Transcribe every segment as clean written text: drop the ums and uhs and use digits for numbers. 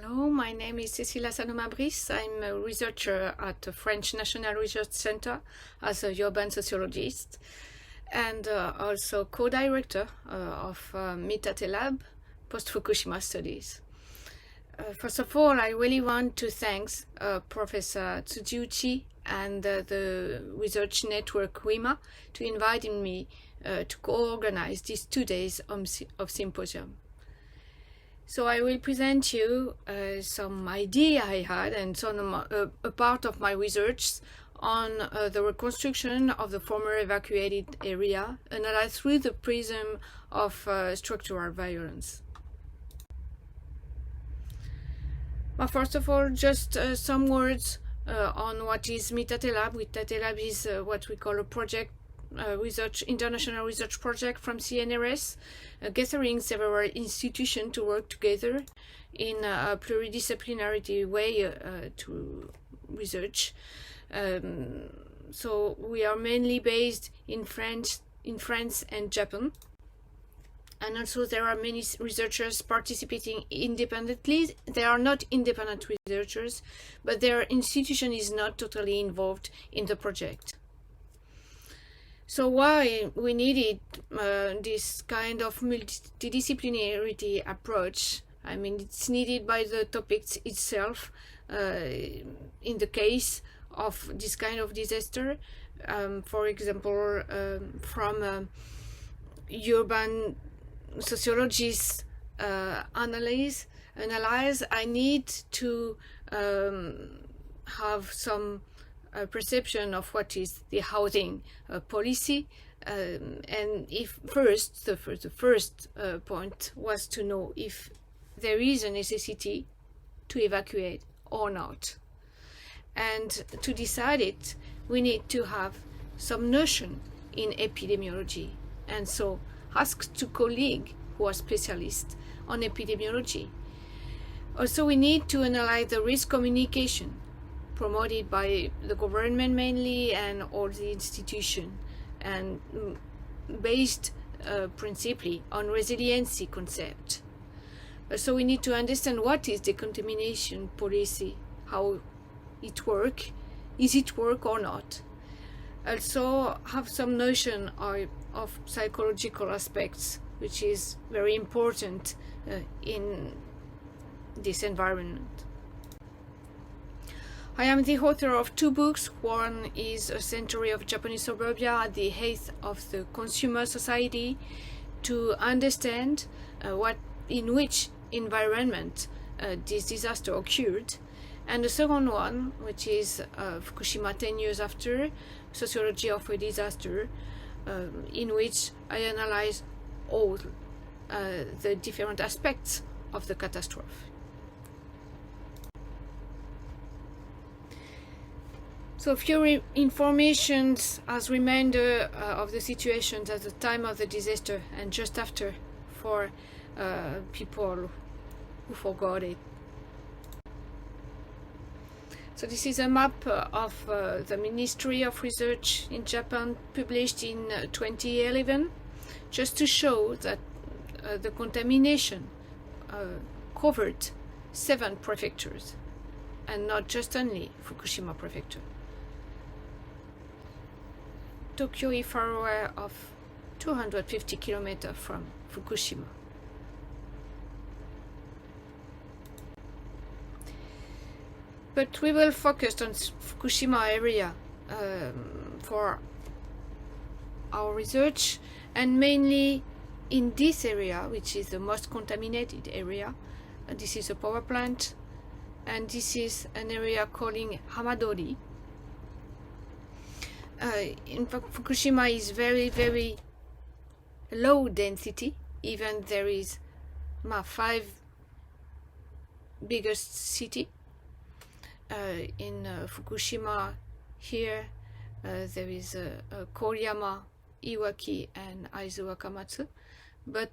Hello, my name is Cécile Asanuma-Brice. I'm a researcher at the French National Research Center as a urban sociologist and also co-director of Mitate Lab post-Fukushima studies. First of all, I really want to thank Professor Tsujiuchi and the research network WIMA to inviting me to co-organize these 2 days of Symposium. So I will present you some idea I had and some a part of my research on the reconstruction of the former evacuated area, analyzed through the prism of structural violence. But first of all, just some words on what is Mitate Lab. Mitate Lab is what we call a project, international research project from CNRS, gathering several institutions to work together in a pluridisciplinarity way to research. So we are mainly based in France and Japan. And also there are many researchers participating independently. They are not independent researchers, but their institution is not totally involved in the project. So why we needed this kind of multidisciplinarity approach? I mean, it's needed by the topics itself. In the case of this kind of disaster, for example, from urban sociologists analyze, I need to have some perception of what is the housing policy, and if the first point was to know if there is a necessity to evacuate or not, and to decide it we need to have some notion in epidemiology, and so ask to colleagues who are specialists on epidemiology. Also, we need to analyze the risk communication promoted by the government mainly and all the institutions, and based principally on resiliency concept. So we need to understand what is the contamination policy, how it works, is it work or not. Also have some notion of psychological aspects, which is very important in this environment. I am the author of 2 books. One is A Century of Japanese Suburbia at the Height of the Consumer Society, to understand in which environment this disaster occurred. And the second one, which is Fukushima 10 years after, Sociology of a Disaster, in which I analyze all the different aspects of the catastrophe. So few informations as reminder of the situations at the time of the disaster and just after, for people who forgot it. So this is a map of the Ministry of Research in Japan, published in 2011, just to show that the contamination covered 7 prefectures, and not just only Fukushima prefecture. Tokyo is far away of 250 kilometers from Fukushima. But we will focus on Fukushima area for our research, and mainly in this area, which is the most contaminated area. This is a power plant, and this is an area calling Hamadori. In fact, Fukushima is very, very low density. Even there is 5 biggest city. In Fukushima here, there is Koriyama, Iwaki, and Aizu Wakamatsu, but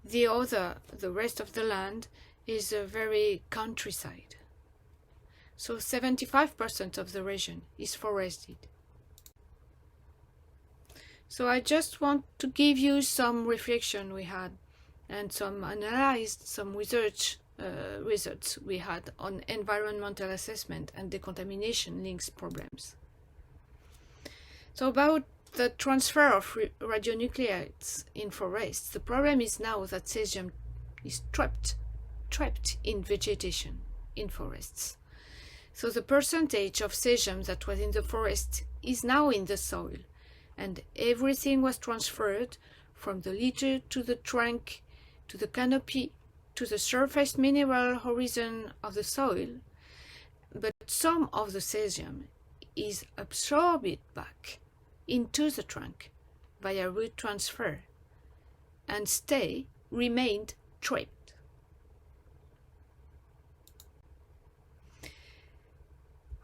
the rest of the land is a very countryside. So 75% of the region is forested. So I just want to give you some reflection we had and some analyzed, some research results we had on environmental assessment and decontamination links problems. So about the transfer of radionuclides in forests, the problem is now that cesium is trapped in vegetation in forests. So the percentage of cesium that was in the forest is now in the soil, and everything was transferred from the litter to the trunk to the canopy to the surface mineral horizon of the soil, but some of the cesium is absorbed back into the trunk via root transfer and remained trapped.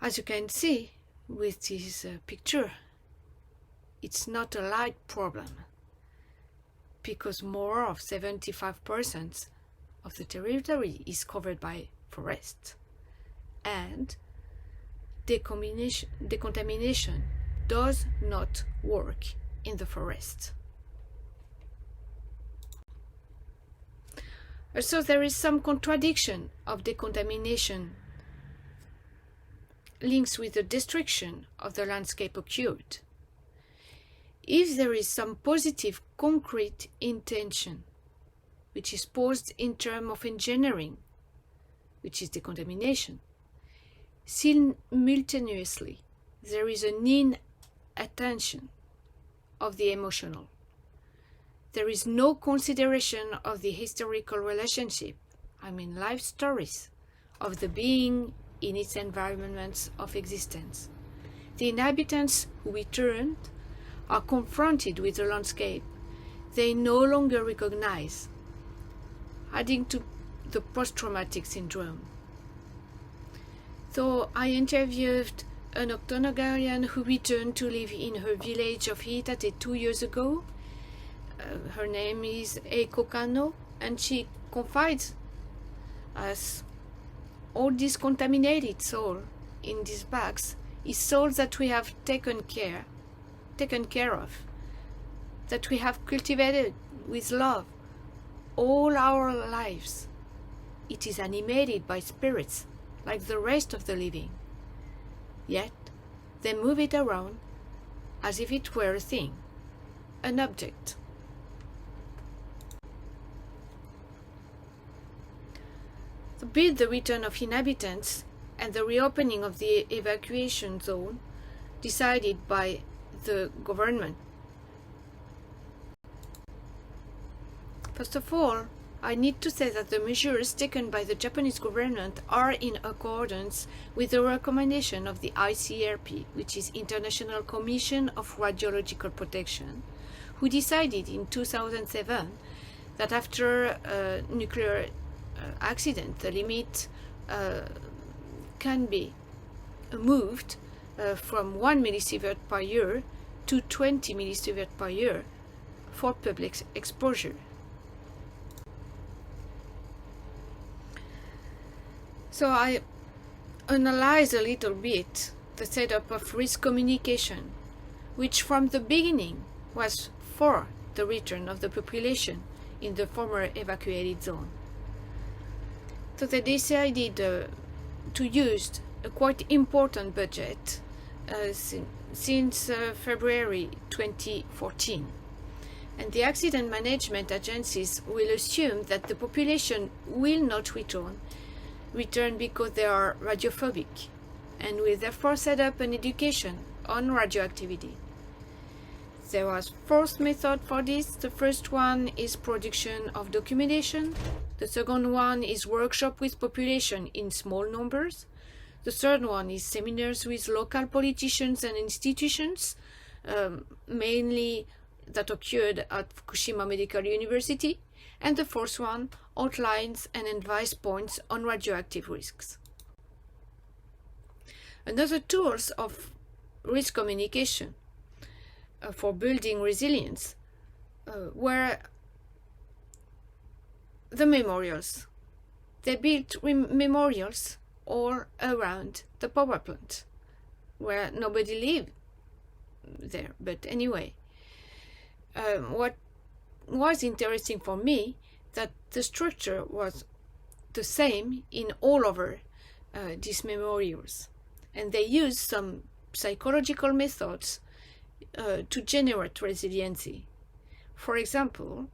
As you can see with this picture, it's not a light problem, because more of 75% of the territory is covered by forest, and decontamination does not work in the forest. Also, there is some contradiction of decontamination links with the destruction of the landscape occurred. If there is some positive concrete intention which is posed in terms of engineering, which is decontamination, simultaneously there is an inattention of the emotional. There is no consideration of the historical relationship, life stories, of the being in its environments of existence. The inhabitants who returned are confronted with the landscape they no longer recognize, adding to the post-traumatic syndrome. So I interviewed an octogenarian who returned to live in her village of Mitate 2 years ago. Her name is Eiko Kano, and she confides us all this contaminated soil in these bags is soil that we have taken care of, that we have cultivated with love all our lives. It is animated by spirits like the rest of the living. Yet they move it around as if it were a thing, an object. To build the return of inhabitants and the reopening of the evacuation zone decided by the government. First of all, I need to say that the measures taken by the Japanese government are in accordance with the recommendation of the ICRP, which is International Commission of Radiological Protection, who decided in 2007 that after a nuclear accident, the limit can be moved from 1 millisievert per year to 20 millisievert per year for public exposure. So I analyze a little bit the setup of risk communication, which from the beginning was for the return of the population in the former evacuated zone. So they decided to use a quite important budget since February 2014. And the accident management agencies will assume that the population will not return because they are radiophobic, and will therefore set up an education on radioactivity. There was 4 methods for this. The first one is production of documentation. The second one is workshop with population in small numbers. The third one is seminars with local politicians and institutions, mainly that occurred at Fukushima Medical University. And the fourth one outlines and advice points on radioactive risks. Another tools of risk communication for building resilience were the memorials. They built memorials all around the power plant, where nobody lived there. But anyway, what was interesting for me that the structure was the same in all over these memorials. And they use some psychological methods to generate resiliency. For example,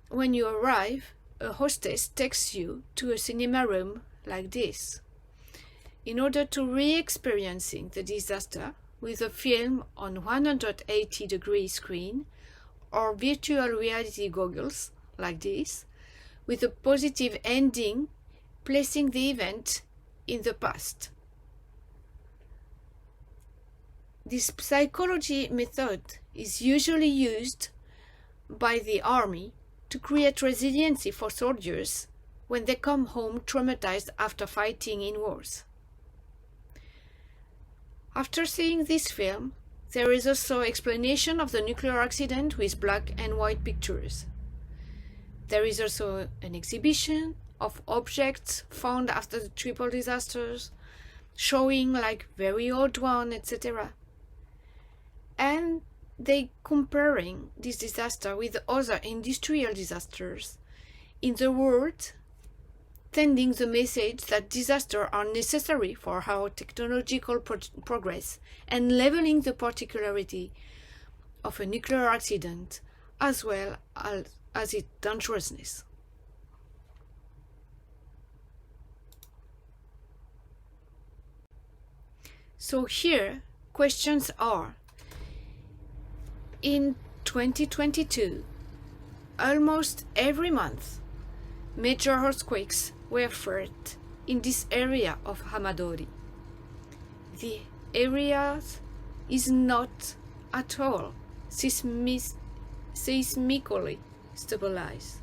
when you arrive, a hostess takes you to a cinema room like this, in order to re-experiencing the disaster with a film on 180-degree screen or virtual reality goggles like this, with a positive ending, placing the event in the past. This psychology method is usually used by the army to create resiliency for soldiers when they come home traumatized after fighting in wars. After seeing this film, there is also explanation of the nuclear accident with black and white pictures. There is also an exhibition of objects found after the triple disasters, showing like very old one, etc. And they comparing this disaster with other industrial disasters in the world, sending the message that disasters are necessary for our technological progress and leveling the particularity of a nuclear accident as well as its dangerousness. So here, questions are: in 2022, almost every month, major earthquakes were felt in this area of Hamadori. The area is not at all seismically stabilized.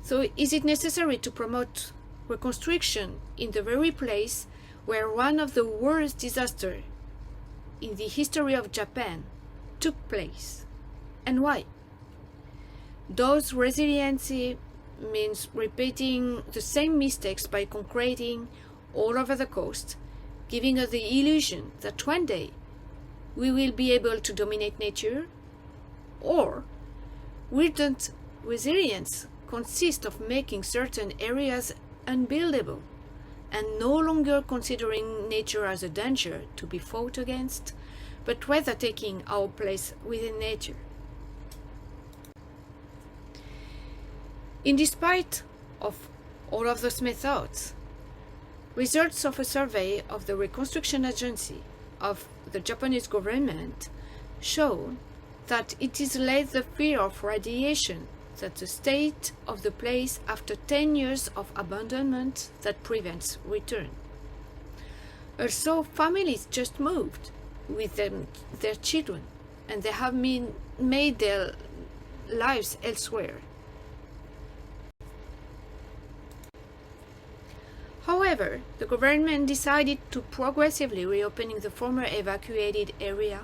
So is it necessary to promote reconstruction in the very place where one of the worst disasters in the history of Japan took place? And why? Does resiliency means repeating the same mistakes by concreting all over the coast, giving us the illusion that one day we will be able to dominate nature? Or wouldn't resilience consist of making certain areas unbuildable and no longer considering nature as a danger to be fought against, but rather taking our place within nature? In despite of all of those methods, results of a survey of the Reconstruction Agency of the Japanese government show that it is less the fear of radiation than the state of the place after 10 years of abandonment that prevents return. Also, families just moved with their children, and they have made their lives elsewhere. However, the government decided to progressively reopening the former evacuated area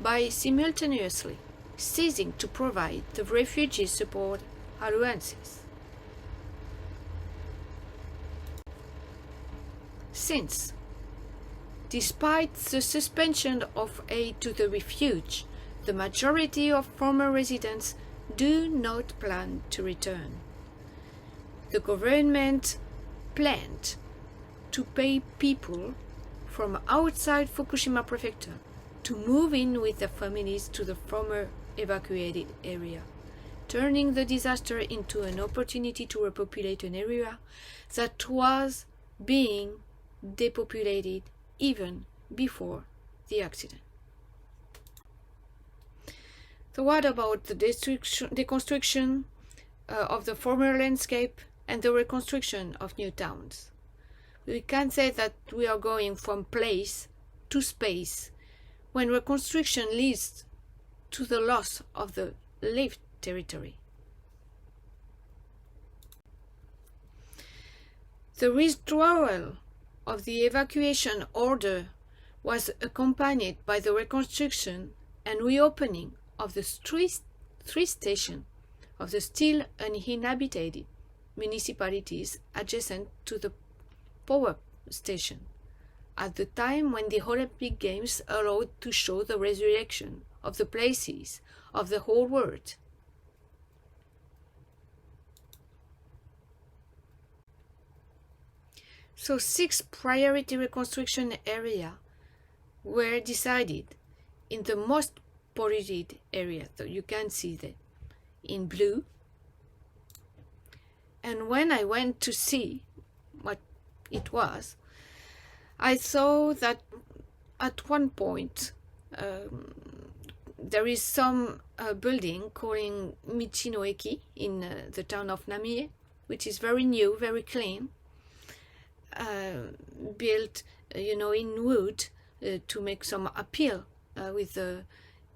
by simultaneously ceasing to provide the refugee support allowances. Since, despite the suspension of aid to the refuge, the majority of former residents do not plan to return. The government planned to pay people from outside Fukushima prefecture to move in with their families to the former evacuated area, turning the disaster into an opportunity to repopulate an area that was being depopulated even before the accident. So what about the deconstruction of the former landscape and the reconstruction of new towns? We can say that we are going from place to space when reconstruction leads to the loss of the lived territory. The withdrawal of the evacuation order was accompanied by the reconstruction and reopening of the three stations of the still uninhabited municipalities adjacent to the power station, at the time when the Olympic Games allowed to show the resurrection of the places of the whole world. So 6 priority reconstruction areas were decided in the most polluted area, so you can see them in blue. And when I went to see what it was, I saw that at one point there is some building calling Michi-no-eki in the town of Namie, which is very new, very clean, built, in wood to make some appeal with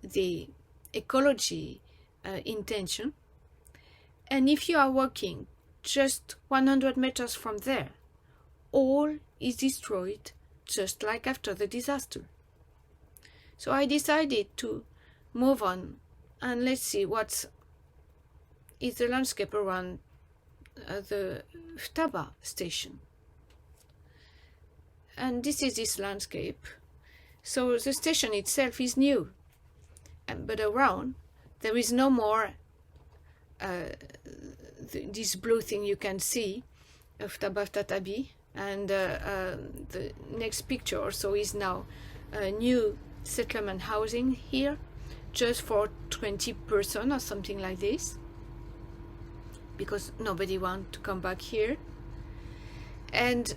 the ecology intention. And if you are walking just 100 meters from there, all is destroyed just like after the disaster. So I decided to move on and let's see what is the landscape around the Futaba station. And this is this landscape. So the station itself is new, but around there is no more this blue thing you can see, Futaba Tatabi, and the next picture also is now a new settlement housing here, just for 20 persons or something like this, because nobody wants to come back here. And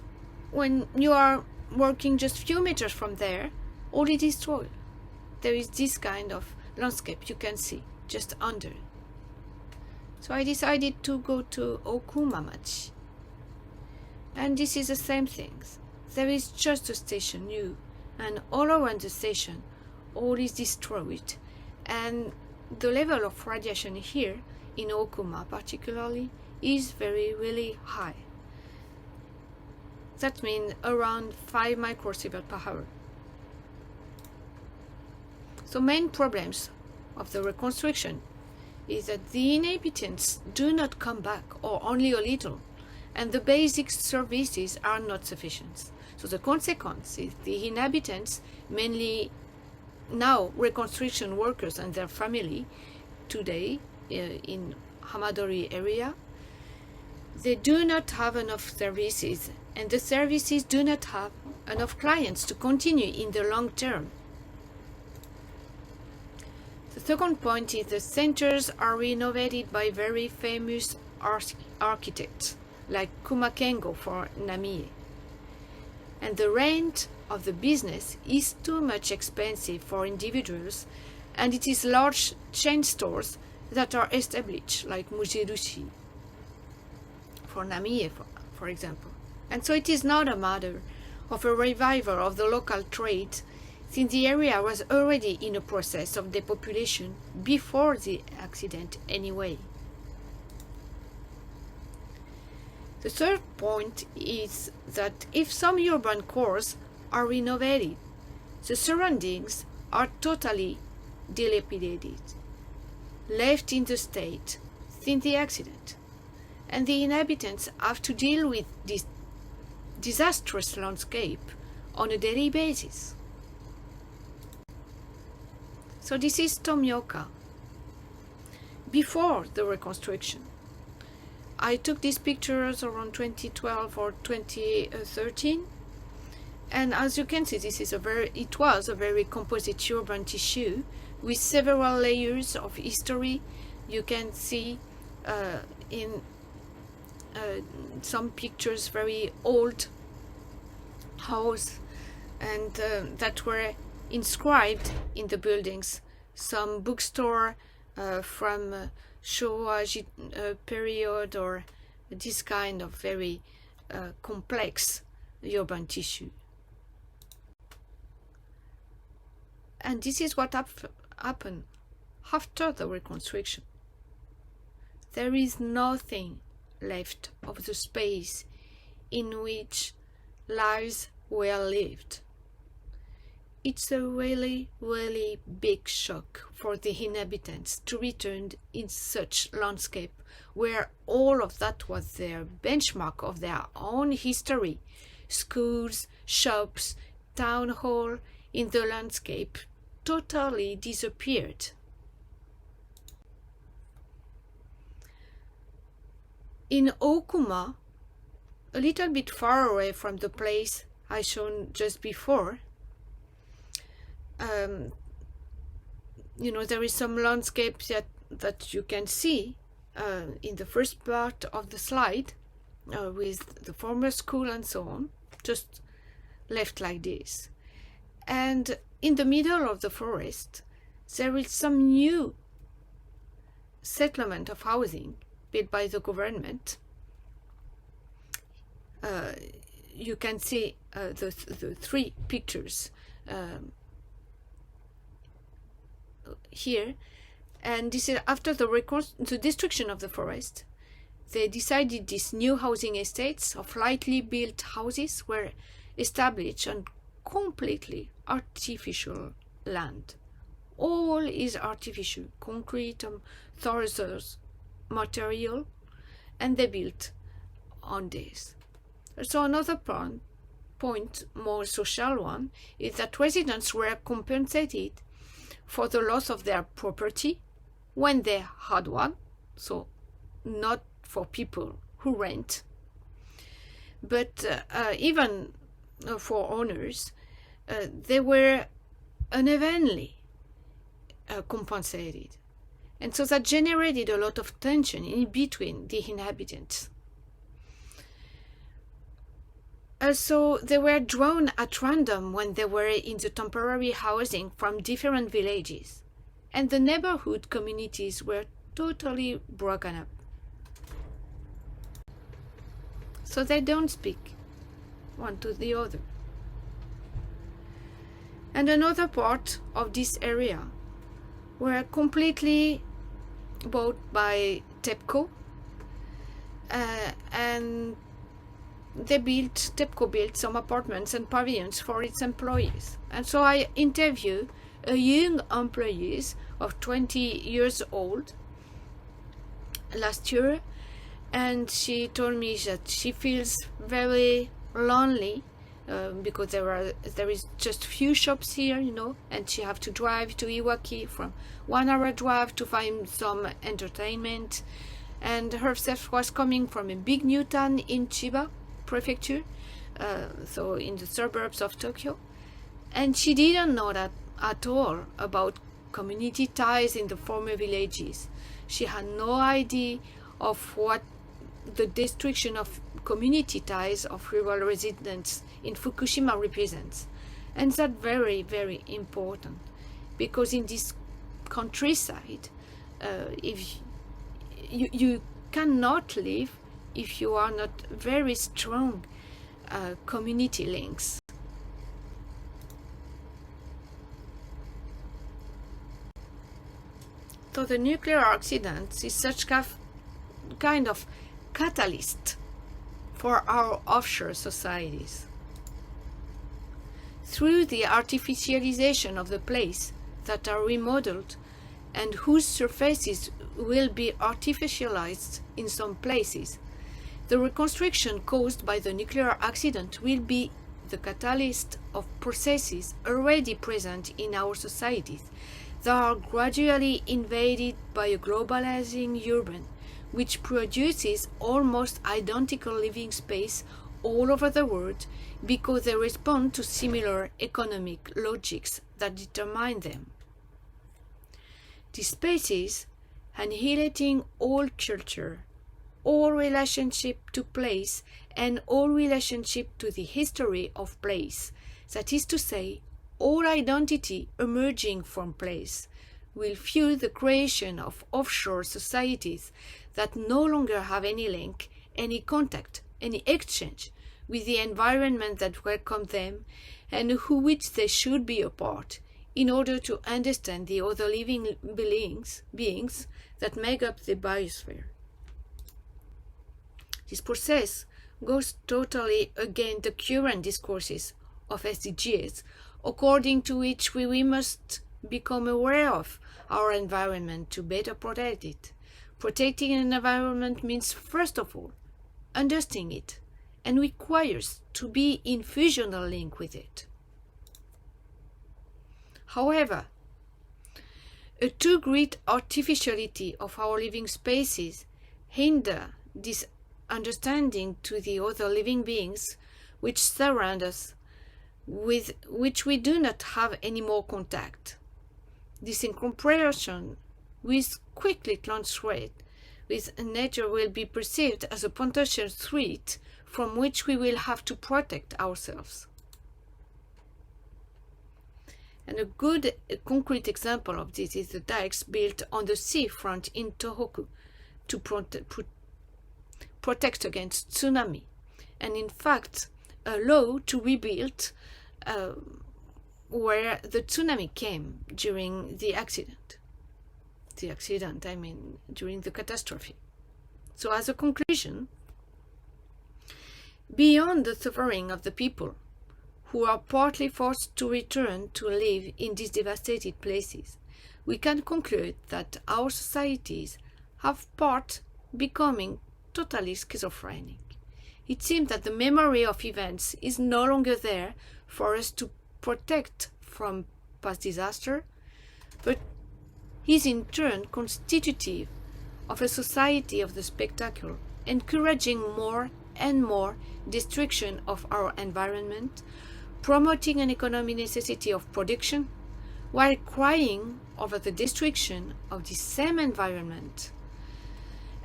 when you are working just a few meters from there, all is destroyed. There is this kind of landscape you can see just under. So I decided to go to Okumamachi. And this is the same thing. There is just a station new, and all around the station, all is destroyed. And the level of radiation here, in Okuma particularly, is really high. That means around 5 microsievert per hour. So main problems of the reconstruction is that the inhabitants do not come back, or only a little, and the basic services are not sufficient. So the consequence is the inhabitants, mainly now reconstruction workers and their family, today in Hamadori area, they do not have enough services, and the services do not have enough clients to continue in the long term. The second point is the centers are renovated by very famous architects, like Kumakengo for Namie. And the rent of the business is too much expensive for individuals, and it is large chain stores that are established, like Mujirushi for Namie, for example. And so it is not a matter of a revival of the local trade, since the area was already in a process of depopulation before the accident anyway. The third point is that if some urban cores are renovated, the surroundings are totally dilapidated, left in the state since the accident, and the inhabitants have to deal with this disastrous landscape on a daily basis. So this is Tomioka. Before the reconstruction, I took these pictures around 2012 or 2013, and as you can see, it was a very composite urban tissue with several layers of history. You can see in some pictures very old house, and that were inscribed in the buildings. Some bookstore from Showa period, or this kind of very complex urban tissue. And this is what happened after the reconstruction. There is nothing left of the space in which lives were lived. It's a really big shock for the inhabitants to return in such landscape where all of that was their benchmark of their own history. Schools, shops, town hall in the landscape totally disappeared. In Okuma, a little bit far away from the place I shown just before, you know, there is some landscape that you can see in the first part of the slide with the former school and so on, just left like this. And in the middle of the forest, there is some new settlement of housing built by the government. You can see the three pictures here, and this is after the destruction of the forest. They decided these new housing estates of lightly built houses were established on completely artificial land. All is artificial, concrete, torsos material, and they built on this. So another point, more social one, is that residents were compensated for the loss of their property when they had one, so not for people who rent, but even for owners, they were unevenly compensated. And so that generated a lot of tension in between the inhabitants. So they were drawn at random when they were in the temporary housing from different villages, and the neighborhood communities were totally broken up. So they don't speak one to the other. And another part of this area were completely bought by TEPCO, and TEPCO built some apartments and pavilions for its employees. And so I interviewed a young employee of 20 years old last year, and she told me that she feels very lonely because there is just few shops here, you know, and she have to drive to Iwaki from 1 hour drive to find some entertainment. And herself was coming from a big new town in Chiba prefecture, so in the suburbs of Tokyo, and she didn't know that at all about community ties in the former villages. She had no idea of what the destruction of community ties of rural residents in Fukushima represents. And that's very, very important, because in this countryside, if you cannot live if you are not very strong community links. So the nuclear accident is such kind of catalyst for our offshore societies. Through the artificialization of the place that are remodeled and whose surfaces will be artificialized in some places, the reconstruction caused by the nuclear accident will be the catalyst of processes already present in our societies that are gradually invaded by a globalizing urban, which produces almost identical living space all over the world because they respond to similar economic logics that determine them. These spaces, annihilating all culture, all relationship to place, and all relationship to the history of place, that is to say, all identity emerging from place, will fuel the creation of offshore societies that no longer have any link, any contact, any exchange with the environment that welcomed them and who which they should be a part in order to understand the other living beings that make up the biosphere. This process goes totally against the current discourses of SDGs, according to which we must become aware of our environment to better protect it. Protecting an environment means, first of all, understanding it, and requires to be in fusional link with it. However, a too great artificiality of our living spaces hinder this understanding to the other living beings which surround us, with which we do not have any more contact. This incomprehension will quickly translate with nature will be perceived as a potential threat from which we will have to protect ourselves. And a good concrete example of this is the dikes built on the seafront in Tohoku to protect against tsunami, and in fact allow to rebuild where the tsunami came during the accident. During the catastrophe. So as a conclusion, beyond the suffering of the people who are partly forced to return to live in these devastated places, we can conclude that our societies have part becoming totally schizophrenic. It seems that the memory of events is no longer there for us to protect from past disaster, but is in turn constitutive of a society of the spectacle, encouraging more and more destruction of our environment, promoting an economic necessity of production, while crying over the destruction of the same environment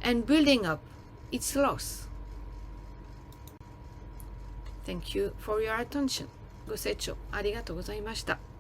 and building up its loss. Thank you for your attention. ご清聴ありがとうございました。